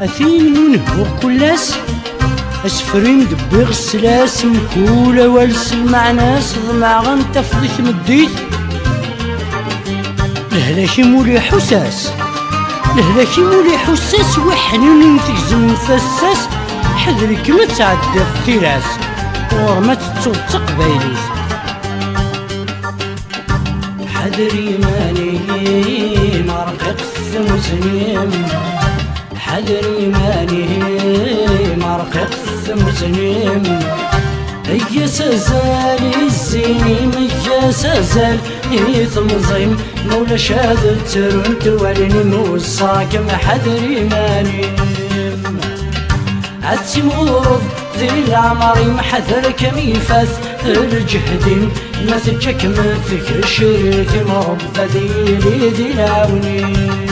أثين ونهو كلاس أسفرين دبيغ السلاس مكولة والس المعناس ضمع غنتفضيك مديت لهلاكي مولي حساس لهلاكي مولي حساس وحنين تجزم فساس حذرك ما تعدي الثلاس ورما تتصوب تقبايليت حذري ماني مرقق الثمزنيم حذري ماني مرقق الثمزنيم هيا سازال الزينيم هيا سازال ثمزيم مولا شاد ترون تواليني موصاكم حذري ماني عدتي مورض ذي العمر محذرك ميفاث الجهدين ما تجك ما فيك شريتي مربى ذي العونين